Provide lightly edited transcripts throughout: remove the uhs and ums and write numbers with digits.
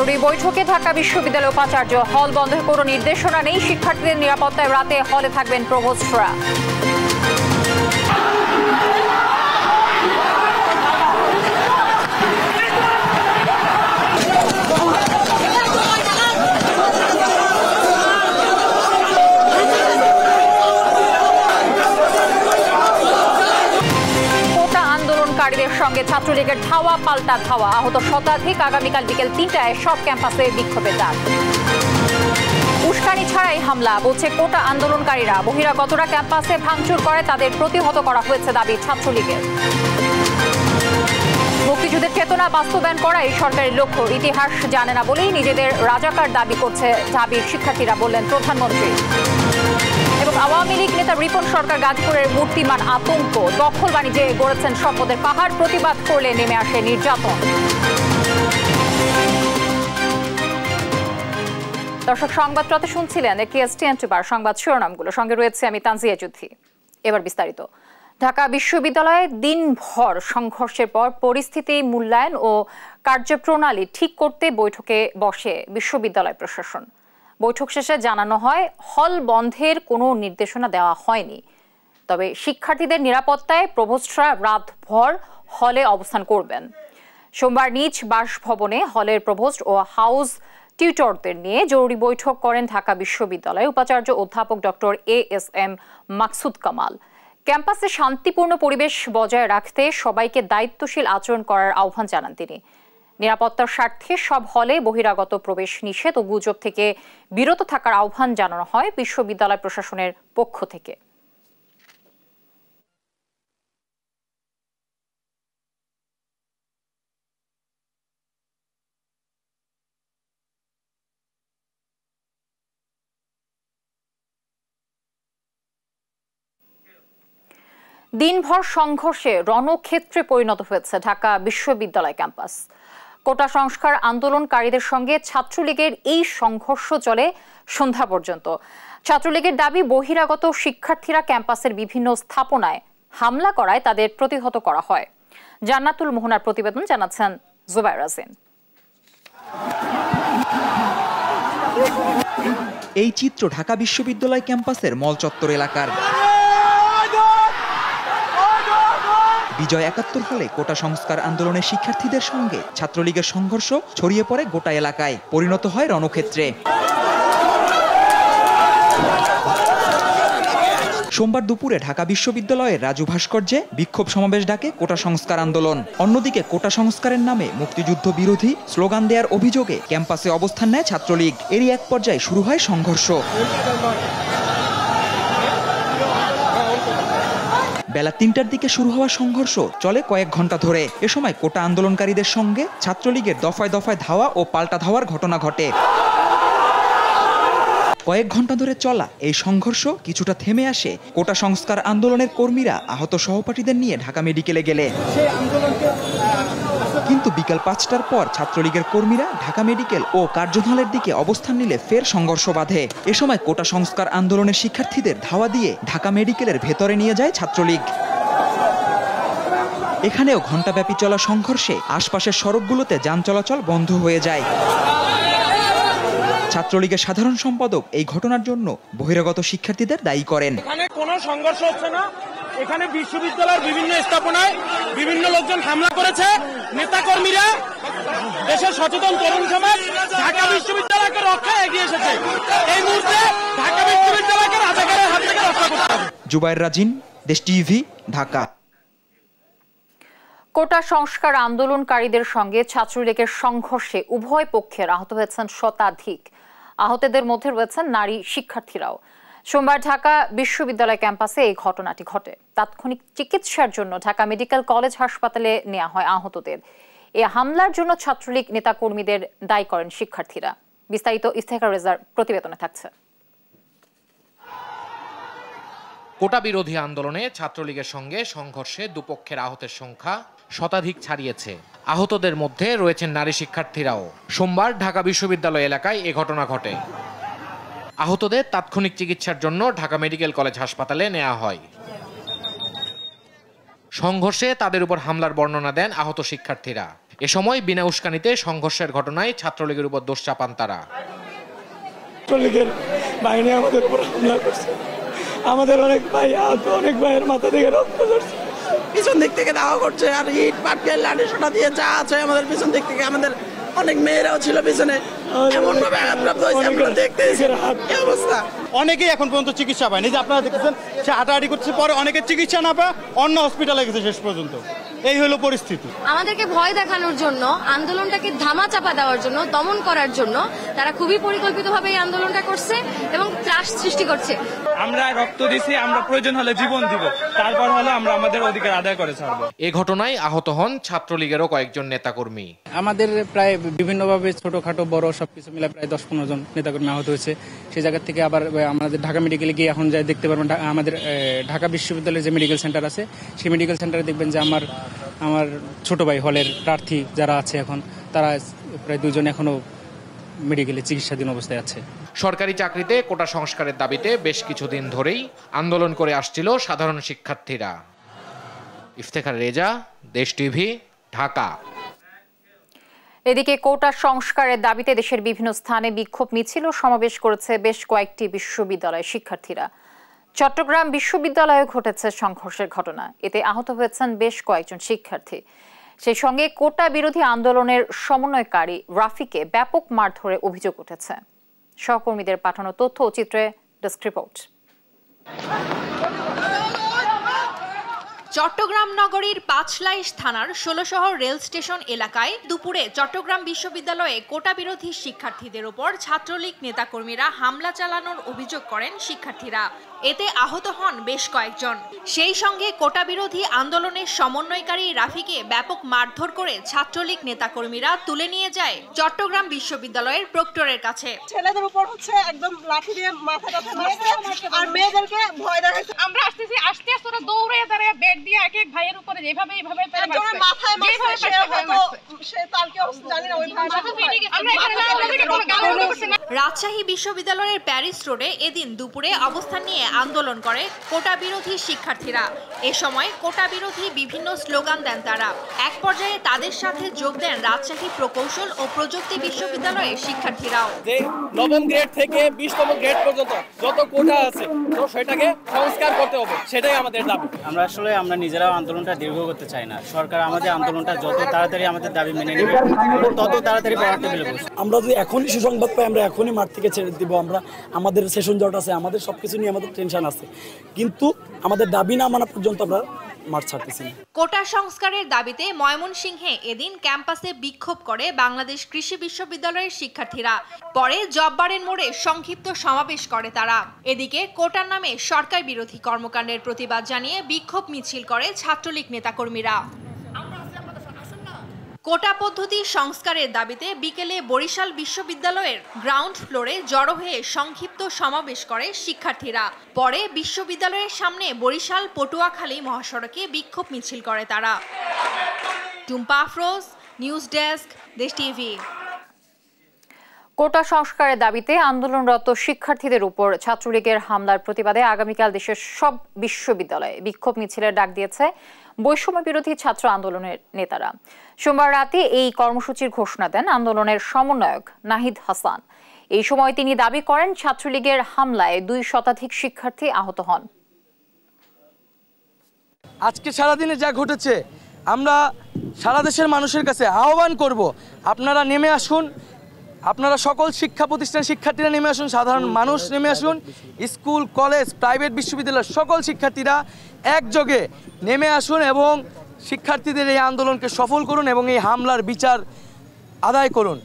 জরুরি বৈঠকে ঢাকা বিশ্ববিদ্যালয় উপাচার্য, হল বন্ধের কোনো নির্দেশনা নেই, শিক্ষার্থীদের নিরাপত্তায় রাতে হলে থাকবেন প্রভোস্টরা। সঙ্গে ছাত্রলীগের ধাওয়া পাল্টা ধাওয়া, আহত শতাধিক। আগামীকাল বিকেল ৩টায় সব ক্যাম্পাসে বিক্ষোভের ডাক। উস্কানি ছাড়াই হামলা, বলছে কোটা আন্দোলনকারীরা। বহিরাগতরা ক্যাম্পাসে ভাঙচুর করে, তাদের প্রতিহত করা হয়েছে দাবি ছাত্রলীগের। মুক্তিযুদ্ধের চেতনা বাস্তবায়ন করাই সরকারের লক্ষ্য, ইতিহাস জানে না বলেই নিজেদের রাজাকার দাবি করছে ঢাবির শিক্ষার্থীরা, বললেন প্রধানমন্ত্রী। এবং আওয়ামী লীগ নেতা রিপন সরকার গাজীপুরের মূর্তিমান আতঙ্ক, দখল বাণিজ্যে গড়েছেন সম্পদের পাহাড়, প্রতিবাদ করলে নেমে আসে নির্যাতন। দর্শক, সংবাদপত্রে শুনছিলেন TSTN2 সংবাদ শিরোনামগুলো, সঙ্গে রয়েছে আমি তানজিয়া যুদ্ধি। এবার বিস্তারিত। ঢাকা বিশ্ববিদ্যালয়ে দিনভর সংঘর্ষের পর পরিস্থিতি মূল্যায়ন ও কার্যপ্রণালী ঠিক করতে বৈঠকে বসে বিশ্ববিদ্যালয় প্রশাসন। বৈঠক শেষে জানানো হয়, হল বন্ধের কোনো নির্দেশনা দেওয়া হয়নি, তবে শিক্ষার্থীদের নিরাপত্তায় প্রভোস্টরা রাতভর হলে অবস্থান করবেন। সোমবার নিজ বাসভবনে হলের প্রভোস্ট ও হাউস টিউটরদের নিয়ে জরুরি বৈঠক করেন ঢাকা বিশ্ববিদ্যালয়ের উপাচার্য অধ্যাপক ডক্টর ASM মাকসুদ কামাল। ক্যাম্পাসে শান্তিপূর্ণ পরিবেশ বজায় রাখতে সবাইকে দায়িত্বশীল আচরণ করার আহ্বান জানান তিনি। নিরাপত্তার স্বার্থে সব হলে বহিরাগত প্রবেশ নিষেধ ও গুজব থেকে বিরত থাকার আহ্বান জানানো হয় বিশ্ববিদ্যালয় প্রশাসনের পক্ষ থেকে। দিনভর সংঘর্ষে রণক্ষেত্রে পরিণত হয়েছে ঢাকা বিশ্ববিদ্যালয় ক্যাম্পাস। কোটা সংস্কার আন্দোলনকারীদের সঙ্গে ছাত্রলীগের এই সংঘর্ষ চলে সন্ধ্যা পর্যন্ত। ছাত্রলীগের দাবি, বহিরাগত শিক্ষার্থীরা ক্যাম্পাসের বিভিন্ন স্থাপনায় হামলা করায় তাদের প্রতিহত করা হয়। জান্নাতুল মোহনার প্রতিবেদন, জানাচ্ছেন জুবাইর রাজিন। এই চিত্র ঢাকা বিশ্ববিদ্যালয় ক্যাম্পাসের মল চত্বর এলাকার। বিজয় ৭১ হলে কোটা সংস্কার আন্দোলনের শিক্ষার্থীদের সঙ্গে ছাত্রলীগের সংঘর্ষ ছড়িয়ে পড়ে গোটা এলাকায়, পরিণত হয় রণক্ষেত্রে। সোমবার দুপুরে ঢাকা বিশ্ববিদ্যালয়ের রাজু ভাস্কর্যে বিক্ষোভ সমাবেশ ডাকে কোটা সংস্কার আন্দোলন। অন্যদিকে কোটা সংস্কারের নামে মুক্তিযুদ্ধ বিরোধী স্লোগান দেওয়ার অভিযোগে ক্যাম্পাসে অবস্থান নেয় ছাত্রলীগ। এরই এক পর্যায়ে শুরু হয় সংঘর্ষ। বেলা ৩টার দিকে শুরু হওয়া সংঘর্ষ চলে কয়েক ঘন্টা ধরে। এ সময় কোটা আন্দোলনকারীদের সঙ্গে ছাত্রলীগের দফায় দফায় ধাওয়া ও পাল্টা ধাওয়ার ঘটনা ঘটে। কয়েক ঘন্টা ধরে চলা এই সংঘর্ষ কিছুটা থেমে আসে কোটা সংস্কার আন্দোলনের কর্মীরা আহত সহপাঠীদের নিয়ে ঢাকা মেডিকেলে গেলে। কিন্তু বিকাল ৫টার পর ছাত্রলীগের কর্মীরা ঢাকা মেডিকেল ও কার্জন হলের দিকে অবস্থান নিলে ফের সংঘর্ষ বাধে। এ সময় কোটা সংস্কার আন্দোলনের শিক্ষার্থীদের ধাওয়া দিয়ে ঢাকা মেডিকেলের ভেতরে নিয়ে যায় ছাত্রলীগ। এখানেও ঘণ্টাব্যাপী চলা সংঘর্ষে আশপাশের সড়কগুলোতে যান চলাচল বন্ধ হয়ে যায়। ছাত্রলীগের সাধারণ সম্পাদক এই ঘটনার জন্য বহিরাগত শিক্ষার্থীদের দায়ী করেন। এখানে কোনো সংঘর্ষ হচ্ছে না, এখানে বিশ্ববিদ্যালয়ের বিভিন্ন স্থাপনায় বিভিন্ন লোকজন হামলা করেছে। নেতাকর্মীরা, দেশের সচেতন তরুণ সমাজ ঢাকা বিশ্ববিদ্যালয়কে রক্ষায় এগিয়ে এসেছে। এই মুহূর্তে ঢাকা বিশ্ববিদ্যালয়কে রাজাকারের হাত থেকে রক্ষা করতে হবে। জুবাইর রাজিন, দেশ টিভি, ঢাকা। কোটা সংস্কার আন্দোলনকারীদের সঙ্গে ছাত্রলীগের সংঘর্ষে উভয় পক্ষের আহত হয়েছেন শতাধিক। আহতদের মধ্যে রয়েছেন নারী শিক্ষার্থীরাও। সোমবার ঢাকা বিশ্ববিদ্যালয় ক্যাম্পাসে এই ঘটনাটি ঘটে। তাৎক্ষণিক চিকিৎসার জন্য ঢাকা মেডিকেল কলেজ হাসপাতালে নেওয়া হয় আহতদের। এই হামলার জন্য ছাত্রলীগ নেতাকর্মীদের দায়ী করেন শিক্ষার্থীরা। বিস্তারিত ইফতেখার রেজার প্রতিবেদনে থাকছে। কোটা বিরোধী আন্দোলনে ছাত্রলীগের সঙ্গে সংঘর্ষে দুপক্ষের আহতের সংখ্যা শতাধিক ছাড়িয়েছে। আহতদের মধ্যে রয়েছেন নারী শিক্ষার্থীরাও। সোমবার ঢাকা বিশ্ববিদ্যালয় এলাকায় এ ঘটনা ঘটে। আহতদের তাৎক্ষণিক চিকিৎসার জন্য ঢাকা মেডিকেল কলেজ হাসপাতালে নেওয়া হয়। সংঘর্ষে তাদের উপর হামলার বর্ণনা দেন আহত শিক্ষার্থীরা। এ সময় বিনা উস্কানিতে সংঘর্ষের ঘটনায় ছাত্রলীগের উপর দোষ চাপান তারা। ছাত্রলীগের বাহিনী আমাদের উপর হামলা করছে, আমাদের অনেক ভাই আহত, অনেক ভাইয়ের মাথা থেকে রক্ত ঝরছে, পিছন দিক থেকে দাওয়া করছে আর ইট পাটকেল লাঠি সোটা দিয়ে যা আছে আমাদের পিছন দিক থেকে। আমাদের অনেক মেয়েরাও ছিল পিছনে, এমন ভাবে আঘাতপ্রাপ্ত হয়েছে আমরা দেখতে এই অবস্থা। অনেকেই এখন পর্যন্ত চিকিৎসা পায়নি, যে আপনারা দেখতেছেন সে হাঁটাহাঁটি করছে, পরে অনেকে চিকিৎসা না পায় অন্য হসপিটালে গেছে শেষ পর্যন্ত। এই হলো পরিস্থিতি। আমাদেরকে ভয় দেখানোর জন্য, আন্দোলনটাকে ধামাচাপা দেওয়ার জন্য, দমন করার জন্য তারা খুবই পরিকল্পিতভাবে এই আন্দোলনটা করছে এবং ত্রাস সৃষ্টি করছে। আমরা রক্ত দিছি, আমরা প্রয়োজন হলে জীবন দিব, তারপর হলে আমরা আমাদের অধিকার আদায় করে ছাড়বো। এ ঘটনায় আহত হন ছাত্রলীগেরও কয়েকজন নেতাকর্মী। আমাদের প্রায় বিভিন্নভাবে ছোটখাটো বড় সবকিছু মিলে প্রায় 10-15 জন নেতাকর্মী আহত হয়েছে। সেই জায়গা থেকে আবার আমাদের ঢাকা মেডিকেলে গিয়ে এখন যাই দেখতে পারবেন, আমাদের ঢাকা বিশ্ববিদ্যালয়ের যে মেডিকেল সেন্টার আছে সেই মেডিকেল সেন্টারে দেখবেন যে আমার ছোট ভাই হলের প্রার্থী যারা আছে এখন তারা প্রায় 2 জন এখনো মেডিকেলে চিকিৎসাধীন অবস্থায় আছে। সরকারি চাকরিতে কোটা সংস্কারের দাবিতে বেশ কিছুদিন ধরেই আন্দোলন করে আসছিল সাধারণ শিক্ষার্থীরা। ইফতেখার রেজা, দেশ টিভি, ঢাকা। এদিকে কোটা সংস্কারের দাবিতে দেশের বিভিন্ন স্থানে বিক্ষোভ মিছিল ও সমাবেশ করেছে বেশ কয়েকটি বিশ্ববিদ্যালয়ের শিক্ষার্থীরা। চট্টগ্রাম বিশ্ববিদ্যালয়ে ঘটেছে সংঘর্ষের ঘটনা, এতে আহত হয়েছেন বেশ কয়েকজন শিক্ষার্থী। সেই সঙ্গে কোটা বিরোধী আন্দোলনের সমন্বয়কারী রাফিকে ব্যাপক মারধরে অভিযোগ উঠেছে। সহকর্মীদের পাঠানো তথ্য ও চিত্রে ডেস্ক রিপোর্ট। চট্টগ্রাম নগরীর পাঁচলাইশ থানার 16 শহর রেল স্টেশন এলাকায় দুপুরে চট্টগ্রাম বিশ্ববিদ্যালয়ে কোটা বিরোধী শিক্ষার্থীদের উপর ছাত্রলীগ নেতাকর্মীরা হামলা চালানোর অভিযোগ করেন শিক্ষার্থীরা। এতে আহত হন বেশ কয়েকজন। সেই সঙ্গে কোটা বিরোধী আন্দোলনের সমন্বয়কারী রাফিকে ব্যাপক মারধর করে ছাত্রলীগ নেতাকর্মীরা তুলে নিয়ে যায় চট্টগ্রাম বিশ্ববিদ্যালয়ের প্রক্টরের কাছে। ছেলেদের উপর হচ্ছে একদম লাঠি দিয়ে মাথাটা মারছে আর মেয়েদেরকে ভয় দেখাচ্ছে। আমরা আসতেছি, আসতে আসতে ওরা দৌড়ে দাঁড়িয়ে ব্যাগ দিয়ে এক এক ভাইয়ের উপরে যেভাবে এইভাবে মারছে, মাথায় মারছে, সে তালকে জানি না ওই রাজশাহী বিশ্ববিদ্যালয়ের প্যারিস রোডে এদিন দুপুরে অবস্থান নিয়ে আন্দোলন করে কোটা বিরোধী শিক্ষার্থীরা। এ সময় কোটা বিরোধী বিভিন্ন স্লোগান দেন তারা। এক পর্যায়ে তাদের সাথে যোগ দেন রাজশাহী প্রকৌশল ও প্রযুক্তি বিশ্ববিদ্যালয়ের শিক্ষার্থীরাও। নবম গ্রেড থেকে 20তম গ্রেড পর্যন্ত যত কোটা আছে তো সেটাকে সংস্কার করতে হবে, সেটাই আমাদের দাবি। আমরা নিজেরাও আন্দোলনটা দীর্ঘ করতে চাই না। সরকার আমাদের আন্দোলনটা যত তাড়াতাড়ি আমাদের দাবি মেনে নেবে তত তাড়াতাড়ি পাওয়ার টেবিলে বসবে। আমরা যদি এখনই সুসংবাদ পাই আমরা এখনই মাঠ থেকে ছেড়ে দিব। আমাদের সেশন জট আছে, আমাদের সবকিছু নিয়ে আমাদের টেনশন আছে, কিন্তু আমাদের দাবি না মানা পর্যন্ত আমরা মাঠ ছাড়তেছি না। কোটা সংস্কারের দাবিতে ময়মনসিংহে এদিন ক্যাম্পাসে বিক্ষোভ করে বাংলাদেশ কৃষি বিশ্ববিদ্যালয়ের শিক্ষার্থীরা। পরে জব্বারের মোড়ে সংক্ষিপ্ত সমাবেশ করে তারা। এদিকে কোটার নামে সরকার বিরোধী কর্মকাণ্ডের প্রতিবাদ জানিয়ে বিক্ষোভ মিছিল করে ছাত্রলীগ নেতাকর্মীরা। কোটা পদ্ধতি সংস্কারের দাবিতে বিকেলে বরিশাল বিশ্ববিদ্যালয়ের গ্রাউন্ড ফ্লোরে জড়ো হয়ে সংক্ষিপ্ত সমাবেশ করে শিক্ষার্থীরা। পরে বিশ্ববিদ্যালয়ের সামনে বরিশাল পটুয়াখালী মহাসড়কে বিক্ষোভ মিছিল করে তারা। টুম্পা আফরোজ, নিউজ ডেস্ক, দেশ টিভি। কোটা সংস্কারের দাবিতে আন্দোলনরত শিক্ষার্থীদের উপর ছাত্রলীগের হামলার প্রতিবাদে আগামীকাল দেশের সব বিশ্ববিদ্যালয়ে বিক্ষোভ মিছিলের ডাক দিয়েছে বৈষম্য বিরোধী ছাত্র আন্দোলনের নেতারা। সোমবার রাতে এই কর্মসূচির ঘোষণা দেন আন্দোলনের সমন্বয়ক নাহিদ হাসান। এই সময় তিনি দাবি করেন ছাত্রলীগের হামলায় 2 শতাধিক শিক্ষার্থী আহত হন। আজকে সারাদিনে যা ঘটেছে, আমরা সারা দেশের মানুষের কাছে আহ্বান করব, আপনারা নেমে আসুন, আপনারা সকল শিক্ষা প্রতিষ্ঠানের শিক্ষার্থীরা নেমে আসুন, সাধারণ মানুষ নেমে আসুন, স্কুল কলেজ প্রাইভেট বিশ্ববিদ্যালয়ের সকল শিক্ষার্থীরা একযোগে নেমে আসুন এবং শিক্ষার্থীদের এই আন্দোলনকে সফল করুন এবং এই হামলার বিচার আদায় করুন।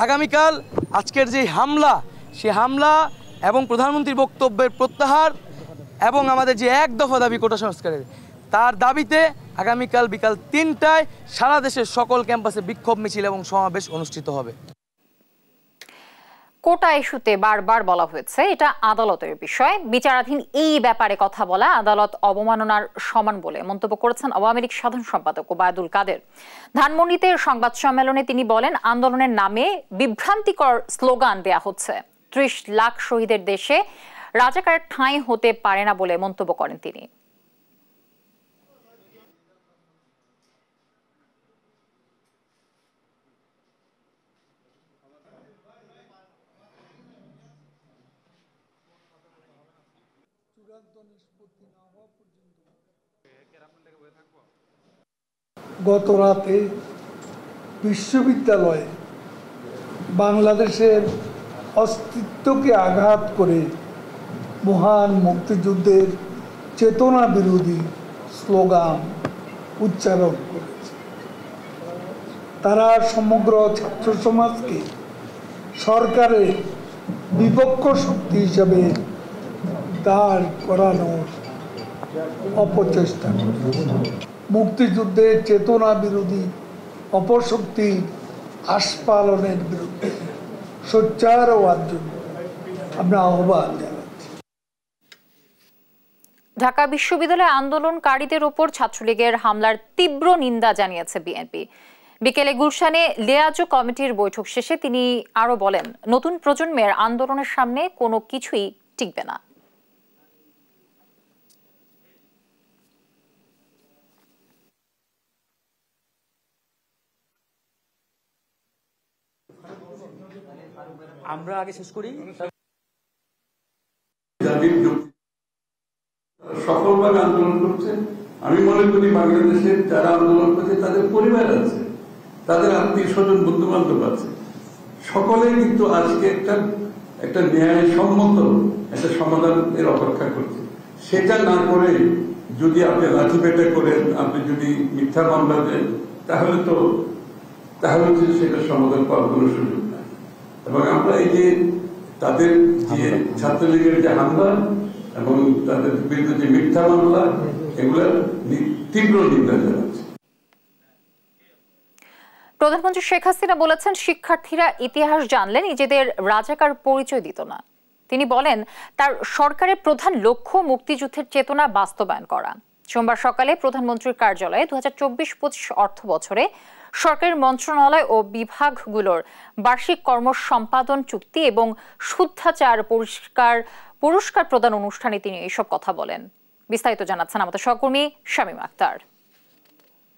আগামীকাল আজকের যে হামলা, সে হামলা এবং প্রধানমন্ত্রীর বক্তব্যের প্রত্যাহার এবং আমাদের যে 1 দফা দাবি কোটা সংস্কারের, তার দাবিতে আগামীকাল বিকাল 3টায় সারা দেশের সকল ক্যাম্পাসে বিক্ষোভ মিছিল এবং সমাবেশ অনুষ্ঠিত হবে। কোটা ইস্যুতে বারবার বলা হয়েছে এটা আদালতের বিষয়, বিচারাধীন এই ব্যাপারে কথা বলা আদালত অবমাননার সমান বলে মন্তব্য করেছেন আওয়ামী লীগ সাধারণ সম্পাদক ওবায়দুল কাদের। ধানমন্ডিতে সংবাদ সম্মেলনে তিনি বলেন, আন্দোলনের নামে বিভ্রান্তিকর স্লোগান দেয়া হচ্ছে। 30 লাখ শহীদের দেশে রাজাকারের ঠাঁই হতে পারে না বলে মন্তব্য করেন তিনি। গত রাতে বিশ্ববিদ্যালয়ে বাংলাদেশের অস্তিত্বকে আঘাত করে মহান মুক্তিযুদ্ধের চেতনা বিরোধী স্লোগান উচ্চারণ করেছে। তারা সমগ্র ছাত্র সমাজকে সরকারের বিপক্ষ শক্তি হিসাবে দাঁড় করানোর অপচেষ্টা করেছে। মুক্তিযুদ্ধের চেতনা বিরোধী অপশক্তির আস্ফালনের বিরুদ্ধে সোচ্চার হওয়ার জন্য আমরা আহ্বান জানাচ্ছি। ঢাকা বিশ্ববিদ্যালয়ে আন্দোলনকারীদের ওপর ছাত্রলীগের হামলার তীব্র নিন্দা জানিয়েছে বিএনপি। বিকেলে গুলশানে লিয়াজো কমিটির বৈঠক শেষে তিনি আরো বলেন, নতুন প্রজন্মের আন্দোলনের সামনে কোনো কিছুই টিকবে না। আমরা আগে শেষ করি। সফলভাবে আন্দোলন করছে। আমি মনে করি বাংলাদেশের যারা আন্দোলন করছে তাদের পরিবার আছে, তাদের আত্মীয় স্বজন বন্ধু বান্ধব আছে, সকলে কিন্তু আজকে একটা ন্যায়সম্মত একটা সমাধানের অপেক্ষা করছে। সেটা না করে যদি আপনি লাঠি পেটা করেন, আপনি যদি মিথ্যা মামলা দেন, তাহলে সেটা সমাধান পাওয়ার কোনো সুযোগ নাই। এবং আমরা এই যে তাদের যে ছাত্রলীগের যে হামলা এবং তাদের বিরুদ্ধে যে মিথ্যা মামলা, এগুলোর তীব্র নিন্দা জানাচ্ছি। প্রধানমন্ত্রী শেখ হাসিনা বলেছেন, শিক্ষার্থীরা ইতিহাস জানলে নিজেদের রাজাকার পরিচয় দিত না। তিনি বলেন, তার সরকারের প্রধান লক্ষ্য মুক্তিযুদ্ধের চেতনা বাস্তবায়ন করা। সোমবার সকালে প্রধানমন্ত্রীর কার্যালয়ে 2024-25 অর্থ বছরে সরকারের মন্ত্রণালয় ও বিভাগগুলোর বার্ষিক কর্ম সম্পাদন চুক্তি এবং শুদ্ধাচার পুরস্কার প্রদান অনুষ্ঠানে তিনি এইসব কথা বলেন। বিস্তারিত জানাচ্ছেন আমাদের সহকর্মী শামীম আক্তার।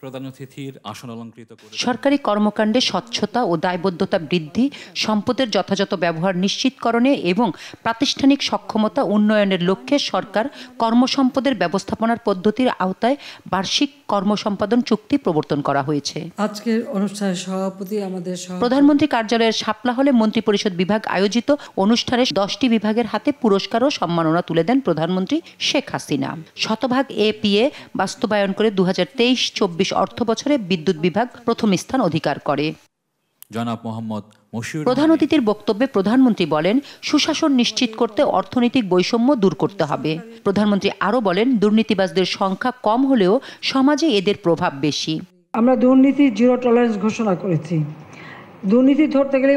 প্রধান অতিথির আসন অলঙ্কৃত করে সরকারি কর্মকাণ্ডে স্বচ্ছতা ও দায়বদ্ধতা বৃদ্ধি, সম্পদের যথাযথ ব্যবহার নিশ্চিতকরণে এবং প্রাতিষ্ঠানিক সক্ষমতা উন্নয়নের লক্ষ্যে সরকার কর্মসম্পদের ব্যবস্থাপনার পদ্ধতির আওতায় বার্ষিক কর্মসম্পাদন চুক্তি প্রবর্তন করা হয়েছে। আজকের অনুষ্ঠানের সভাপতি আমাদের প্রধানমন্ত্রী কার্যালয়ের শাপলা হলে মন্ত্রিপরিষদ বিভাগ আয়োজিত অনুষ্ঠানে 10টি বিভাগের হাতে পুরস্কার ও সম্মাননা তুলে দেন প্রধানমন্ত্রী শেখ হাসিনা। শতভাগ এপিএ বাস্তবায়ন করে 2023-24 অর্থ বছরে বিদ্যুৎ বিভাগ প্রথম স্থান অধিকার করে। জনাব মোহাম্মদ মশিউর প্রধান অতিথির বক্তব্যে প্রধানমন্ত্রী বলেন, সুশাসন নিশ্চিত করতে অর্থনৈতিক বৈষম্য দূর করতে হবে। প্রধানমন্ত্রী আরও বলেন, দুর্নীতিবাজদের সংখ্যা কম হলেও সমাজে এদের প্রভাব বেশি। আমরা দুর্নীতি জিরো টলারেন্স ঘোষণা করেছি। দুর্নীতি ধরতে গেলে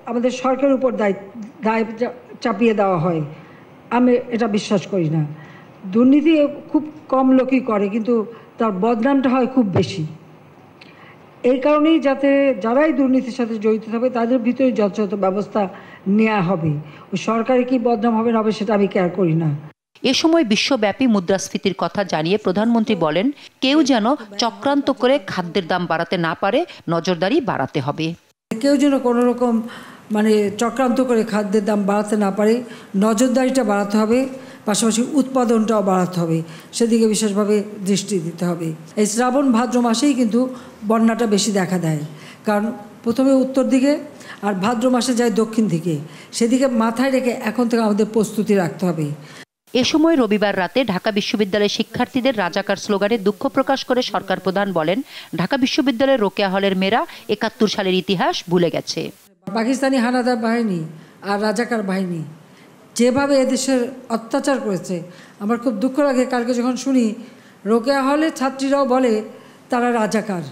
আমাদের সরকারের উপর দায় চাপিয়ে দেওয়া হয়। আমি এটা বিশ্বাস করি না। দুর্নীতি খুব কম লোকই করে, কিন্তু তার বদনামটা হয় খুব বেশি। এই কারণেই যাতে যারাই দুর্নীতির সাথে জড়িত হবে তাদের ভিতরে যথাযথ ব্যবস্থা নেওয়া হবে। ওই সরকারে কি বদনাম হবে না হবে সেটা আমি কেয়ার করি না। এ সময় বিশ্বব্যাপী মুদ্রাস্ফীতির কথা জানিয়ে প্রধানমন্ত্রী বলেন, কেউ যেন চক্রান্ত করে খাদ্যের দাম বাড়াতে না পারে, নজরদারি বাড়াতে হবে। কেউ যেন কোনো রকম চক্রান্ত করে খাদ্যের দাম বাড়াতে না পারে, নজরদারিটা বাড়াতে হবে, পাশাপাশি উৎপাদনটাও বাড়াতে হবে, সেদিকে বিশেষভাবে দৃষ্টি দিতে হবে। এই শ্রাবণ ভাদ্র মাসেই কিন্তু বন্যাটা বেশি দেখা দেয়, কারণ প্রথমে উত্তর দিকে আর ভাদ্র মাসে যায় দক্ষিণ দিকে। সেদিকে মাথায় রেখে এখন থেকে আমাদের প্রস্তুতি রাখতে হবে। এ সময় রবিবার রাতে ঢাকা বিশ্ববিদ্যালয়ের শিক্ষার্থীদের রাজাকার স্লোগানে দুঃখ প্রকাশ করে সরকার প্রধান বলেন, ঢাকা বিশ্ববিদ্যালয়ের রোকেয়া হলের মেয়েরা 71 সালের ইতিহাস ভুলে গেছে। পাকিস্তানি হানাদার বাহিনী আর রাজাকার বাহিনী যেভাবে এদেশের অত্যাচার করেছে, আমার খুব দুঃখ লাগে কালকে যখন শুনি রোকেয়া হলে ছাত্রীরাও বলে তারা রাজাকার।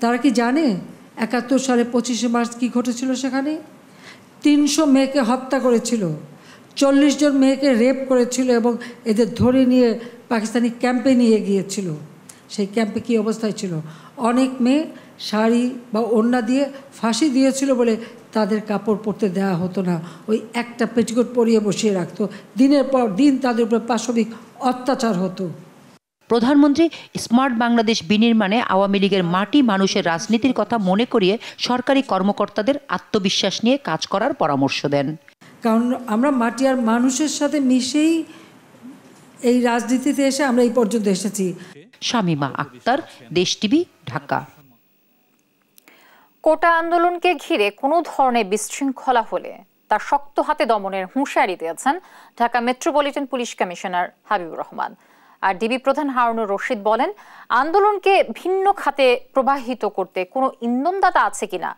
তারা কি জানে 71 সালে 25শে মার্চ কী ঘটেছিল? সেখানে 300 মেয়েকে হত্যা করেছিল, 40 জন মেয়েকে রেপ করেছিল এবং এদের ধরে নিয়ে পাকিস্তানি ক্যাম্পে নিয়ে গিয়েছিল। সেই ক্যাম্পে কী অবস্থায় ছিল? অনেক মেয়ে শাড়ি বা ওড়না দিয়ে ফাঁসি দিয়েছিল বলে তাদের কাপড় পরতে দেওয়া হতো না, ওই একটা পেটিকোট পরিয়ে বসিয়ে রাখতো। দিনের পর দিন তাদের উপর পাশবিক অত্যাচার হতো। প্রধানমন্ত্রী স্মার্ট বাংলাদেশ বিনির্মাণে আওয়ামী লীগের মাটি মানুষের রাজনীতির কথা মনে করিয়ে সরকারি কর্মকর্তাদের আত্মবিশ্বাস নিয়ে কাজ করার পরামর্শ দেন। কারণ আমরা মাটি আর মানুষের সাথে মিশেই এই রাজনীতিতে এসে আমরা এই পর্যন্ত এসেছি। শামীমা আক্তার, দেশ টিভি, ঢাকা। কোটা আন্দোলনকে ঘিরে কোনো ধরনের বিশৃঙ্খলা হলে তার শক্ত হাতে দমনের হুঁশিয়ারি দিয়েছেন Dhaka metropolitan police commissioner Habibur Rahman. আর ডিবি প্রধান হারুনুর রশিদ বলেন, আন্দোলনকে ভিন্ন খাতে প্রবাহিত করতে কোনো ইন্ধনদাতা আছে কিনা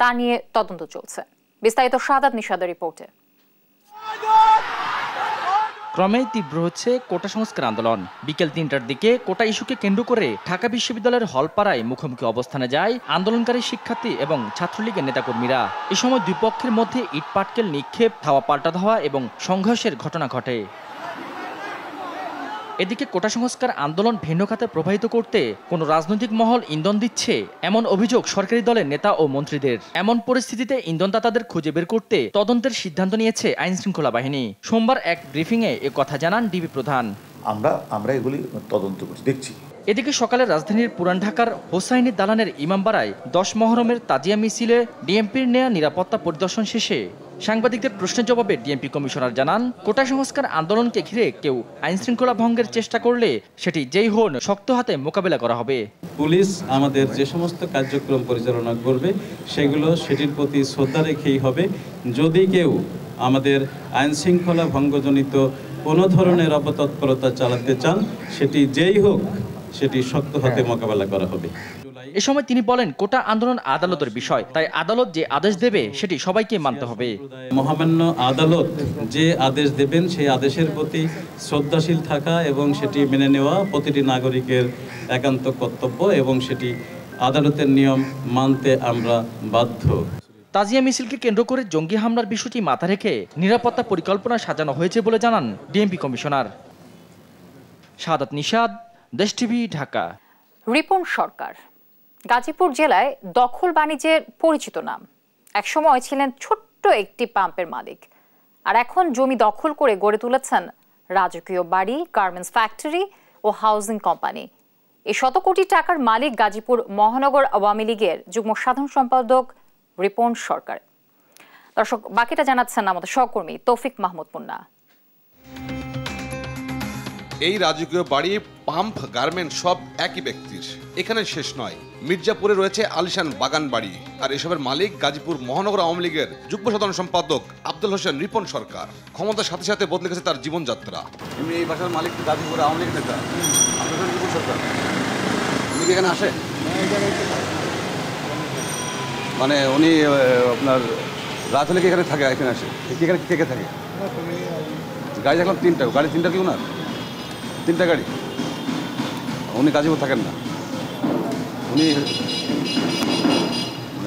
তা নিয়ে তদন্ত চলছে। বিস্তারিত শাহাদাত নিশাদের রিপোর্টে। ক্রমেই তীব্র হচ্ছে কোটা সংস্কার আন্দোলন। বিকেল ৩টার দিকে কোটা ইস্যুকে কেন্দ্র করে ঢাকা বিশ্ববিদ্যালয়ের হলপাড়ায় মুখোমুখি অবস্থানে যায় আন্দোলনকারী শিক্ষার্থী এবং ছাত্রলীগের নেতাকর্মীরা। এ সময় দুই পক্ষের মধ্যে ইট পাটকেল নিক্ষেপ, ধাওয়া পাল্টা ধাওয়া এবং সংঘর্ষের ঘটনা ঘটে। এদিকে কোটা সংস্কার আন্দোলন ভিন্ন খাতে প্রবাহিত করতে কোন রাজনৈতিক মহল ইন্ধন দিচ্ছে এমন অভিযোগ সরকারি দলের নেতা ও মন্ত্রীদের। এমন পরিস্থিতিতে ইন্ধনদাতাদের খুঁজে বের করতে তদন্তের সিদ্ধান্ত নিয়েছে আইন শৃঙ্খলা বাহিনী। সোমবার এক ব্রিফিংয়ে এ কথা জানান ডিবি প্রধান। আমরা এগুলি তদন্ত দেখছি। এদিকে সকালে রাজধানীর পুরান ঢাকার হোসাইনী দালানের ইমামবাড়ায় 10 মহরমের তাজিয়া মিছিলে ডিএমপির নেয়া নিরাপত্তা পরিদর্শন শেষে সাংবাদিকদের প্রশ্নের জবাবে ডিএমপি কমিশনার জানান, কোটা সংস্কার আন্দোলনকে ঘিরে কেউ আইন শৃঙ্খলা ভঙ্গের চেষ্টা করলে সেটি যেই হোক শক্ত হাতে মোকাবেলা করা হবে। পুলিশ আমাদের যে সমস্ত কার্যক্রম পরিচালনা করবে সেটির প্রতি শ্রদ্ধা রেখেই হবে। যদি কেউ আমাদের আইন শৃঙ্খলা ভঙ্গজনিত কোনো ধরনের অপতৎপরতা চালাতে চান, সেটি যেই হোক সেটি শক্ত হাতে মোকাবেলা করা হবে। এ সময় তিনি বলেন, কোটা আন্দোলন আদালতের বিষয়, তাই আদালত যে আদেশ দেবে সেটি সবাইকে মানতে হবে। মহামান্য আদালত যে আদেশ দেবেন সেই আদেশের প্রতি শ্রদ্ধাশীল থাকা এবং সেটি মেনে নেওয়া প্রতিটি নাগরিকের একান্ত কর্তব্য এবং সেটি আদালতের নিয়ম মানতে আমরা বাধ্য। তাজিয়া মিছিলকে কেন্দ্র করে জঙ্গি হামলার বিষয়টি মাথা রেখে নিরাপত্তা পরিকল্পনা সাজানো হয়েছে বলে জানান ডিএমপি কমিশনার। শাহাদাত নিশাদ, দেশ টিভি, ঢাকা। রিপন সরকার গাজীপুর জেলায় দখল বাণিজ্যের পরিচিত নাম। একসময় ছিলেন ছোট্ট একটি পাম্পের মালিক, আর এখন জমি দখল করে গড়ে তুলেছেন রাজকীয় বাড়ি, গার্মেন্টস ফ্যাক্টরি ও হাউজিং কোম্পানি। এই শত কোটি টাকার মালিক গাজীপুর মহানগর আওয়ামী লীগের যুগ্ম সাধারণ সম্পাদক রিপন সরকার। দর্শক, বাকিটা জানাচ্ছেন আমাদের সহকর্মী তৌফিক মাহমুদ মুন্না। এই রাজকীয় বাড়ি, পাম্প, গার্মেন্ট সব একই ব্যক্তির। এখানে শেষ নয়, মির্জাপুরে রয়েছে আলিশান বাগান বাড়ি, আর এসবের মালিক গাজীপুর মহানগর আওয়ামী লীগের যুগ্ম সাধারণ সম্পাদক আব্দুল হোসেন রিপন সরকার। ক্ষমতার সাথে সাথে বদলে গেছে তার জীবনযাত্রা। এমনি এই বাসার মালিক গাজীপুর আওয়ামী লীগ নেতা আব্দুল হোসেন রিপন সরকার। উনি কি এখানে আসে? মানে উনি আপনার রাত হলে কি এখানে থাকে? এখানে আসে? এখানে কে কে থাকে? গাড়ি দেখলাম 3টা। গাড়ি 3টা কি ওনার? 3টা গাড়ি। উনি গাজীপুর থাকেন না, উনি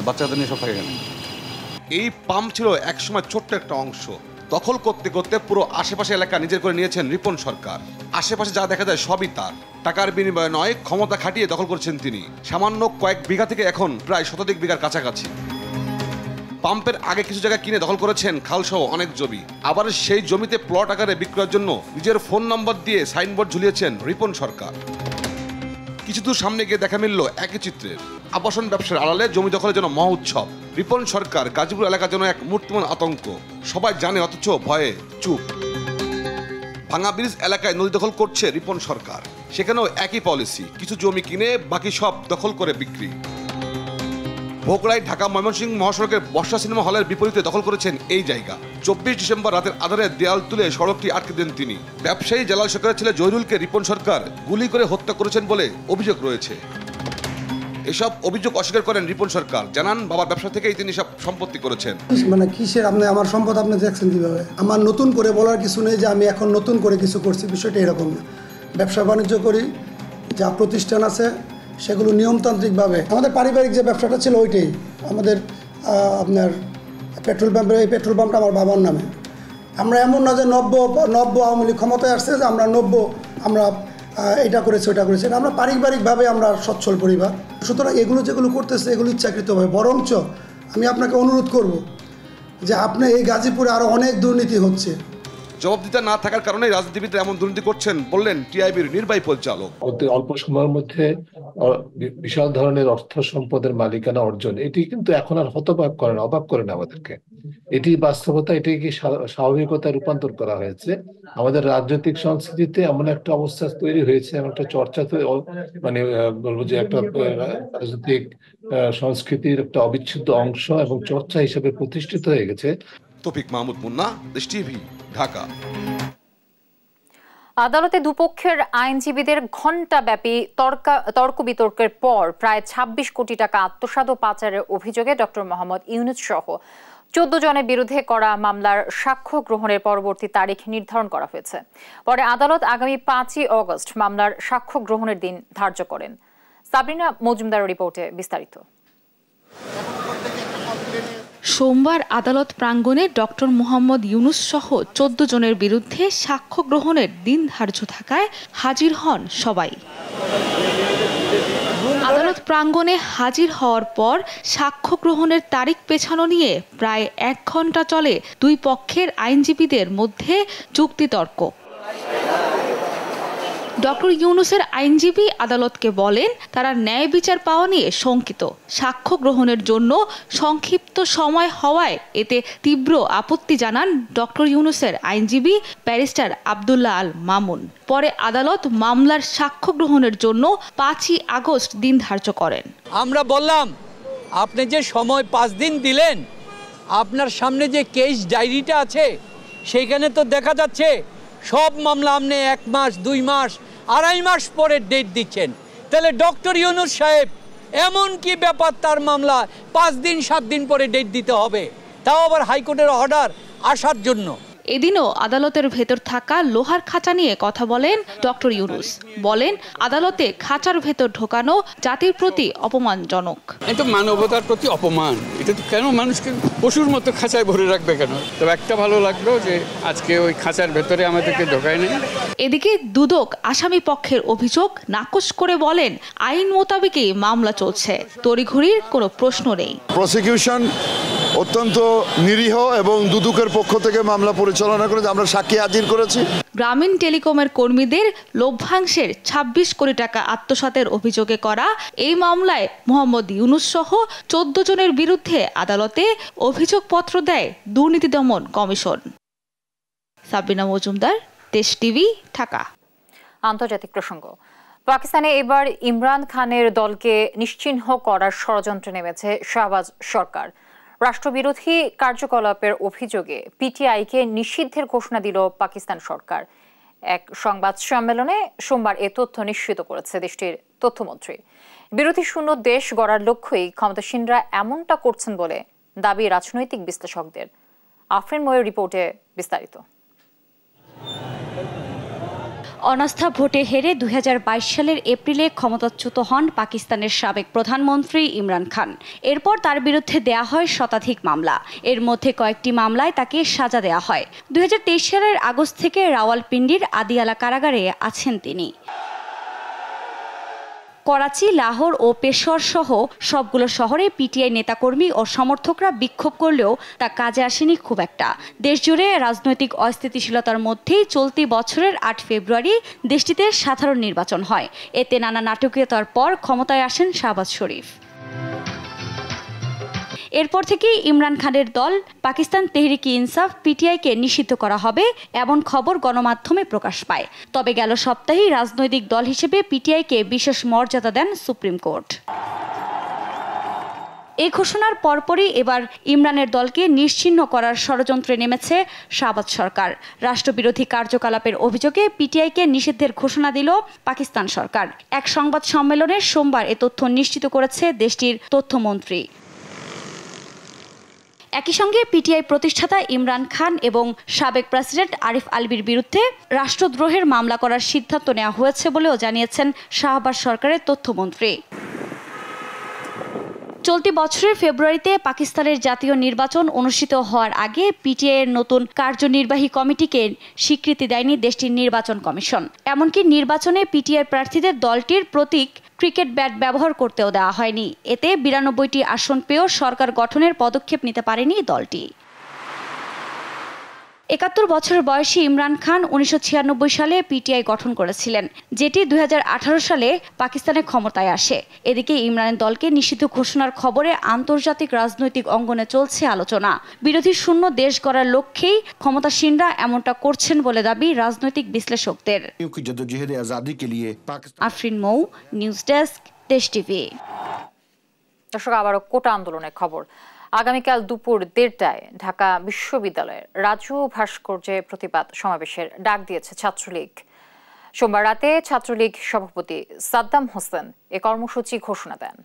বাচ্চাদের নিয়ে সব থাকে এখানে। এই পাম্প ছিল একসময় ছোট্ট একটা অংশ। দখল করতে করতে পুরো আশেপাশে এলাকা নিজের করে নিয়েছেন রিপন সরকার। আশেপাশে যা দেখা যায় সবই তার। টাকার বিনিময়ে নয়, ক্ষমতা খাটিয়ে দখল করছেন তিনি। সামান্য কয়েক বিঘা থেকে এখন প্রায় শতাধিক বিঘার কাছাকাছি। পাম্পের আগে কিছু জায়গা কিনে দখল করেছেন খালসহ অনেক জমি। আবার সেই জমিতে প্লট আকারে বিক্রয়ের জন্য নিজের ফোন নম্বর দিয়ে সাইনবোর্ড ঝুলিয়েছেন রিপন সরকার। কিছু দূর সামনে গিয়ে দেখা মিলল একই চিত্রের। আবাসন ব্যবসার আড়ালে জমি দখলের জন্য মহা উৎসব। রিপন সরকার গাজীপুর এলাকার জন্য এক মূর্তিমান আতঙ্ক। সবাই জানে অথচ ভয়ে চুপ। ভাঙা ব্রিজ এলাকায় নদী দখল করছে রিপন সরকার। সেখানেও একই পলিসি, কিছু জমি কিনে বাকি সব দখল করে বিক্রি। ভোগড়ায় ঢাকা ময়মনসিংহ মহাসড়কের বর্ষা সিনেমা হলের বিপরীতে দখল করেছেন এই জায়গা। 24 ডিসেম্বর রাতের আধারে দেয়াল তুলে সড়কটি আটকে দেন তিনি। ব্যবসায়ী জালাল সরকারের ছেলে জহিরুলকে রিপন সরকার গুলি করে হত্যা করেছেন বলে অভিযোগ রয়েছে। এসব অভিযোগ অস্বীকার করেন রিপন সরকার, জানান বাবার ব্যবসা থেকেই তিনি সব সম্পত্তি করেছেন। মানে কিসের আপনি আমার সম্পদ আপনি দেখছেন কিভাবে? আমার নতুন করে বলার কিছু নেই যে আমি এখন নতুন করে কিছু করছি, বিষয়টা এরকম না। ব্যবসা বাণিজ্য করি, যা প্রতিষ্ঠান আছে সেগুলো নিয়মতান্ত্রিকভাবে। আমাদের পারিবারিক যে ব্যবসাটা ছিল ওইটাই আমাদের আপনার পেট্রোল পাম্পের, এই পেট্রোল পাম্পটা আমার বাবার নামে। আমরা এমন না যে নব্য আওয়ামী লীগ ক্ষমতায় আসছে যে আমরা এটা করেছি ওটা করেছি, আমরা পারিবারিকভাবে আমরা সচ্ছল পরিবার। সুতরাং এগুলো যেগুলো করতেছে এগুলো ইচ্ছাকৃতভাবে। বরঞ্চ আমি আপনাকে অনুরোধ করব যে আপনি এই গাজীপুরে আরও অনেক দুর্নীতি হচ্ছে। জবাবদিহিতা না থাকার কারণে রাজনীতিবিদরা এমন দুর্নীতি করছেন বললেন টিআইবির নির্বাহী পরিচালক। অল্প সময়ের মধ্যে বিশাল ধরনের অর্থ সম্পদের মালিকানা অর্জন, এটি কিন্তু এখন আর হতবাক করে না, অবাক করে না আমাদেরকে। এটি বাস্তবতা, এটিকে স্বাভাবিকতায় রূপান্তর করা হয়েছে। আমাদের রাজনৈতিক সংস্কৃতিতে এমন একটা অবস্থা তৈরি হয়েছে, এমন একটা চর্চা, মানে বলবো যে একটা রাজনৈতিক সংস্কৃতির একটা অবিচ্ছেদ্য অংশ এবং চর্চা হিসেবে প্রতিষ্ঠিত হয়ে গেছে। তৌফিক মাহমুদ মুন্না, দেশ টিভি, ঢাকা। আদালতে দুপক্ষের আইনজীবীদের ঘণ্টাব্যাপী তর্ক বিতর্কের পর প্রায় ২৬ কোটি টাকা আত্মসাৎ ও পাচারের অভিযোগে ডক্টর মোহাম্মদ ইউনূস সহ ১৪ জনের বিরুদ্ধে করা মামলার সাক্ষ্য গ্রহণের পরবর্তী তারিখ নির্ধারণ করা হয়েছে। পরে আদালত আগামী ৫ই অগস্ট মামলার সাক্ষ্য গ্রহণের দিন ধার্য করেন। সাবরিনা মজুমদারের রিপোর্টে বিস্তারিত। সোমবার আদালত প্রাঙ্গণে ডক্টর মোহাম্মদ ইউনূস সহ ১৪ জনের বিরুদ্ধে সাক্ষ্য গ্রহণের দিন ধার্য থাকায় হাজির হন সবাই। আদালত প্রাঙ্গণে হাজির হওয়ার পর সাক্ষ্য গ্রহণের তারিখ পেছানো নিয়ে প্রায় ১ ঘণ্টা চলে দুই পক্ষের আইনজীবীদের মধ্যে যুক্তিতর্ক। ডক্টর ইউনূসের আইনজীবী আদালতকে বলেন, তারা ন্যায় বিচার পাওয়া নিয়ে শঙ্কিত। সাক্ষ্য গ্রহণের জন্য সংক্ষিপ্ত সময় হওয়ায় এতে তীব্র আপত্তি জানান ডক্টর ইউনূসের আইনজীবী ব্যারিস্টার আব্দুল্লাহ আল মামুন। পরে আদালত মামলার সাক্ষ্য গ্রহণের জন্য ৫ই আগস্ট দিন ধার্য করেন। আমরা বললাম, আপনি যে সময় ৫ দিন দিলেন, আপনার সামনে যে কেস ডায়েরিটা আছে সেখানে তো দেখা যাচ্ছে সব মামলা আপনি ১ মাস, ২ মাস, ২.৫ মাস পরে ডেট দিচ্ছেন। তাহলে ডক্টর ইউনূস সাহেব এমন কি ব্যাপার, তার মামলা ৫ দিন ৭ দিন পরে ডেট দিতে হবে, তাও আবার হাইকোর্টের অর্ডার আসার জন্য? এদিনও আদালতের ভেতর থাকা লোহার খাঁচা নিয়ে কথা বলেন ডক্টর ইউনূস। বলেন, আদালতে খাঁচার ভেতর ঢোকানো জাতির প্রতি অপমানজনক। এটা মানবতার প্রতি অপমান। এটা তো কেন মানুষকে পশুর মতো খাঁচায় ভরে রাখবে কেন? তবে একটা ভালো লাগলো যে আজকে ওই খাঁচার ভেতরে আমাদেরকে ঢোকায় নেই। এদিকে দুদক আসামি পক্ষের অভিযোগ নাকচ করে বলেন, আইন মোতাবেকই মামলা চলছে, তড়িঘড়ির কোনো প্রশ্ন নেই। প্রসিকিউশন অত্যন্ত নিরীহ এবং দুদকের পক্ষ থেকে মামলা পরিচালনা করে আমরা সাক্ষী হাজির করেছি। গ্রামীণ টেলিকমের কর্মীদের লভ্যাংশের ২৬ কোটি টাকা আত্মসাতের অভিযোগে করা এই মামলায় মোহাম্মদ ইউনূস সহ ১৪ জনের বিরুদ্ধে আদালতে অভিযোগপত্র দেয় দুর্নীতি দমন কমিশন। সাবরিনা মজুমদার, দেশ টিভি, ঢাকা। আন্তর্জাতিক প্রসঙ্গ। পাকিস্তানে এবার ইমরান খানের দলকে নিশ্চিহ্ন করার ষড়যন্ত্রে নেমেছে শাহবাজ সরকার। রাষ্ট্রবিরোধী কার্যকলাপের অভিযোগে পিটিআইকে নিষিদ্ধের ঘোষণা দিল পাকিস্তান সরকার। এক সংবাদ সম্মেলনে সোমবার এ তথ্য নিশ্চিত করেছে দেশটির তথ্যমন্ত্রী। বিরোধী শূন্য দেশ গড়ার লক্ষ্যেই ক্ষমতাসীনরা এমনটা করছেন বলে দাবি রাজনৈতিক বিশ্লেষকদের। আফরিন ময়ের রিপোর্টে বিস্তারিত। অনাস্থা ভোটে হেরে ২০২২ সালের এপ্রিলে ক্ষমতাচ্যুত হন পাকিস্তানের সাবেক প্রধানমন্ত্রী ইমরান খান। এরপর তার বিরুদ্ধে দেয়া হয় শতাধিক মামলা। এর মধ্যে কয়েকটি মামলায় তাকে সাজা দেয়া হয়। ২০২৩ সালের আগস্ট থেকে রাওয়ালপিন্ডির আদিয়ালা কারাগারে আছেন তিনি। করাচি, লাহোর ও পেশোয়ার সহ সবগুলো শহরে পিটিআই নেতাকর্মী ও সমর্থকরা বিক্ষোভ করলেও তা কাজে আসেনি খুব একটা। দেশজুড়ে রাজনৈতিক অস্থিতিশীলতার মধ্যেই চলতি বছরের ৮ ফেব্রুয়ারি দেশটিতে সাধারণ নির্বাচন হয়। এতে নানা নাটকীয়তার পর ক্ষমতায় আসেন শাহবাজ শরীফ। এরপর থেকেই ইমরান খানের দল পাকিস্তান তেহরিকে ইনসাফ পিটিআইকে নিষিদ্ধ করা হবে এমন খবর গণমাধ্যমে প্রকাশ পায়। তবে গেল সপ্তাহেই রাজনৈতিক দল হিসেবে পিটিআইকে বিশেষ মর্যাদা দেন সুপ্রিম কোর্ট। এই ঘোষণার পরপরই এবার ইমরানের দলকে নিশ্চিহ্ন করার ষড়যন্ত্রে নেমেছে শাহবাজ সরকার। রাষ্ট্রবিরোধী কার্যকলাপের অভিযোগে পিটিআইকে নিষিদ্ধের ঘোষণা দিল পাকিস্তান সরকার। এক সংবাদ সম্মেলনে সোমবার এ তথ্য নিশ্চিত করেছে দেশটির তথ্যমন্ত্রী। একই সঙ্গে পিটিআই প্রতিষ্ঠাতা ইমরান খান এবং সাবেক প্রেসিডেন্ট আরিফ আলভির বিরুদ্ধে রাষ্ট্রদ্রোহের মামলা করার সিদ্ধান্ত নেওয়া হয়েছে বলেও জানিয়েছেন শাহবাজ সরকারের তথ্যমন্ত্রী। চলতি বছরের ফেব্রুয়ারিতে পাকিস্তানের জাতীয় নির্বাচন অনুষ্ঠিত হওয়ার আগে পিটিআইয়ের নতুন কার্যনির্বাহী কমিটিকে স্বীকৃতি দেয়নি দেশটির নির্বাচন কমিশন। এমনকি নির্বাচনে পিটিআইয়ের প্রার্থীদের দলটির প্রতীক ক্রিকেট ব্যাট ব্যবহার করতেও দেওয়া হয়নি। এতে ৯২টি আসন পেয়েও সরকার গঠনের পদক্ষেপ নিতে পারেনি দলটি। ৭১ বছর বয়সী ইমরান খান ১৯৯৬ সালে পিটিআই গঠন করেছিলেন, যেটি ২০১৮ সালে পাকিস্তানে ক্ষমতায় আসে। এদিকে ইমরানের দলকে নিষিদ্ধ ঘোষণার খবরে আন্তর্জাতিক রাজনৈতিক অঙ্গনে চলছে আলোচনা। বিরোধী শূন্য দেশ গড়ার লক্ষ্যেই ক্ষমতাসীনরা এমনটা করছেন বলে দাবি রাজনৈতিক বিশ্লেষকদের। আফরিন মৌ, নিউজ ডেস্ক, দেশ টিভি। দর্শক, আবারও কোটা আন্দোলনের খবর। আগামীকাল দুপুর ১:৩০টায় ঢাকা বিশ্ববিদ্যালয়ের রাজু ভাস্কর্যে প্রতিবাদ সমাবেশের ডাক দিয়েছে ছাত্রলীগ। সোমবার রাতে ছাত্রলীগ সভাপতি সাদ্দাম হোসেন এ কর্মসূচি ঘোষণা দেন।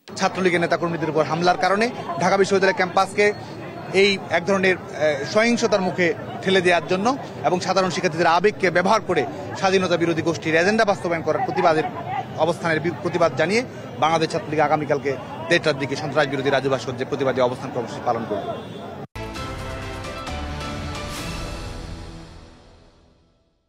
ছাত্রলীগের নেতাকর্মীদের উপর হামলার কারণে ঢাকা বিশ্ববিদ্যালয় ক্যাম্পাসকে এই এক ধরনের সহিংসতার মুখে ঠেলে দেওয়ার জন্য এবং সাধারণ শিক্ষার্থীদের আবেগকে ব্যবহার করে স্বাধীনতা বিরোধী গোষ্ঠীর এজেন্ডা বাস্তবায়ন করার অবস্থানের প্রতিবাদ জানিয়ে বাংলাদেশ ছাত্রলীগ আগামীকালকে ১:৩০টার দিকে সন্ত্রাস বিরোধী রাজু ভাস্কর্যে প্রতিবাদী অবস্থান কর্মসূচি পালন করবে।